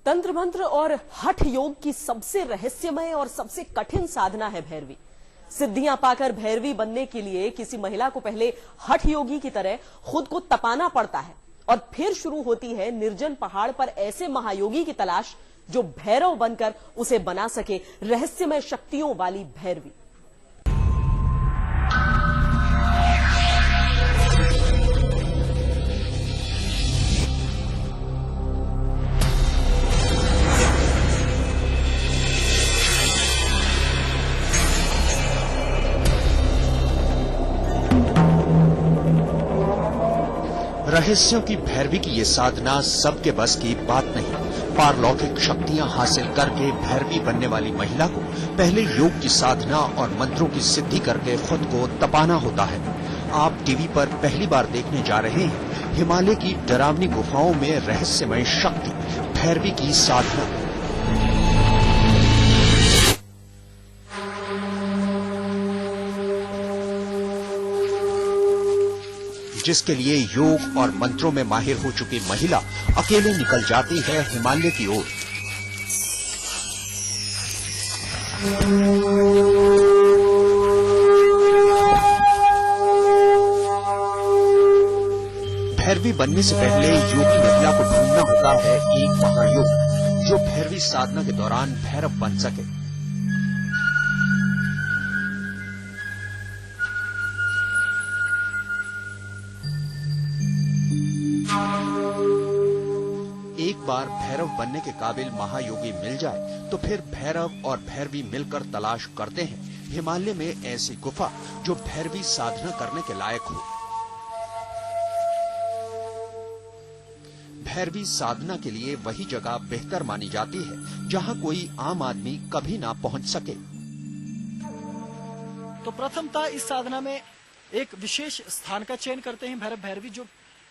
तंत्र मंत्र और हठ योग की सबसे रहस्यमय और सबसे कठिन साधना है भैरवी। सिद्धियां पाकर भैरवी बनने के लिए किसी महिला को पहले हठ योगी की तरह खुद को तपाना पड़ता है और फिर शुरू होती है निर्जन पहाड़ पर ऐसे महायोगी की तलाश जो भैरव बनकर उसे बना सके रहस्यमय शक्तियों वाली भैरवी। रहस्यों की भैरवी की ये साधना सबके बस की बात नहीं। पारलौकिक शक्तियां हासिल करके भैरवी बनने वाली महिला को पहले योग की साधना और मंत्रों की सिद्धि करके खुद को तपाना होता है। आप टीवी पर पहली बार देखने जा रहे हैं हिमालय की डरावनी गुफाओं में रहस्यमय शक्ति भैरवी की साधना। जिसके लिए योग और मंत्रों में माहिर हो चुकी महिला अकेले निकल जाती है हिमालय की ओर। भैरवी बनने से पहले योगी महिला को ढूंढना होता है एक महायोग जो भैरवी साधना के दौरान भैरव बन सके। एक बार भैरव बनने के काबिल महायोगी मिल जाए तो फिर भैरव और भैरवी मिलकर तलाश करते हैं हिमालय में ऐसी गुफा जो भैरवी साधना करने के लायक हो। भैरवी साधना के लिए वही जगह बेहतर मानी जाती है जहां कोई आम आदमी कभी ना पहुंच सके। तो प्रथमतः इस साधना में एक विशेष स्थान का चयन करते हैं भैरव भैरवी जो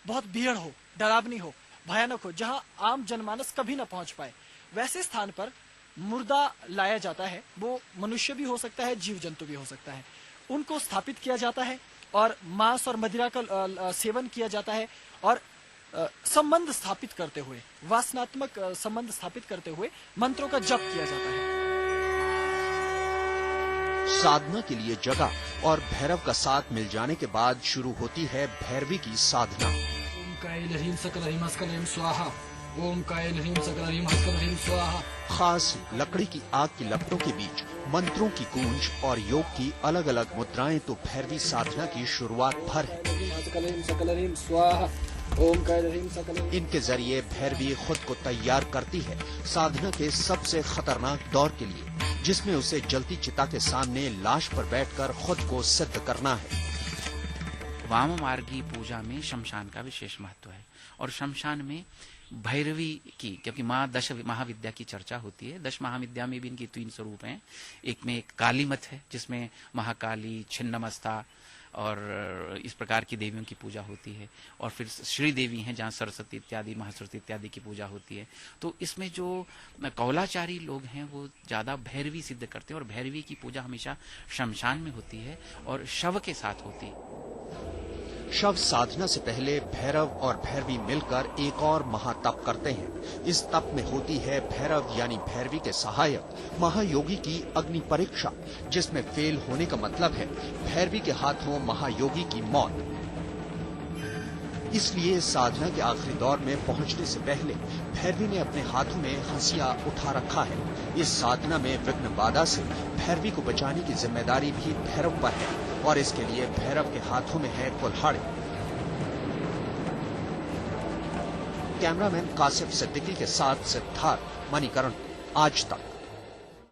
बहुत भीड़ हो, डरावनी हो, भयानक हो, जहां आम जनमानस कभी न पहुंच पाए। वैसे स्थान पर मुर्दा लाया जाता है, वो मनुष्य भी हो सकता है, जीव जंतु भी हो सकता है। उनको स्थापित किया जाता है और मांस और मदिरा का सेवन किया जाता है और संबंध स्थापित करते हुए, वासनात्मक संबंध स्थापित करते हुए मंत्रों का जप किया जाता है। साधना के लिए जगह और भैरव का साथ मिल जाने के बाद शुरू होती है भैरवी की साधना। ओम कायल ह्रीं सकल ह्रीं हस्कल ह्रीं स्वाहा। ओम कायल ह्रीं सकल ह्रीं हस्कल ह्रीं स्वाहा। खास लकड़ी की आग की लपटों के बीच मंत्रों की गूंज और योग की अलग अलग मुद्राएं तो भैरवी साधना की शुरुआत भर है। इनके जरिए भैरवी खुद को तैयार करती है साधना के सबसे खतरनाक दौर के लिए, जिसमें उसे जलती चिता के सामने लाश पर बैठकर खुद को सिद्ध करना है। वाम मार्गी पूजा में शमशान का विशेष महत्व है और शमशान में भैरवी की, क्योंकि माँ दश महाविद्या की चर्चा होती है। 10 महाविद्या में भी इनकी 3 स्वरूप हैं। एक में काली मत है जिसमें महाकाली, छिन्नमस्ता और इस प्रकार की देवियों की पूजा होती है, और फिर श्री देवी हैं जहाँ सरस्वती इत्यादि, महासरस्वती इत्यादि की पूजा होती है। तो इसमें जो कौलाचारी लोग हैं वो ज्यादा भैरवी सिद्ध करते हैं और भैरवी की पूजा हमेशा शमशान में होती है और शव के साथ होती है। शव साधना से पहले भैरव और भैरवी मिलकर एक और महातप करते हैं। इस तप में होती है भैरव यानी भैरवी के सहायक महायोगी की अग्नि परीक्षा, जिसमें फेल होने का मतलब है भैरवी के हाथों महायोगी की मौत। इसलिए साधना के आखिरी दौर में पहुंचने से पहले भैरवी ने अपने हाथों में हंसिया उठा रखा है। इस साधना में विघ्न बाधा से भैरवी को बचाने की जिम्मेदारी भी भैरव पर है और इसके लिए भैरव के हाथों में है कुल्हाड़ी। कैमरामैन कासिफ सिद्दीकी के साथ सिद्धार्थ, मणिकरण, आज तक।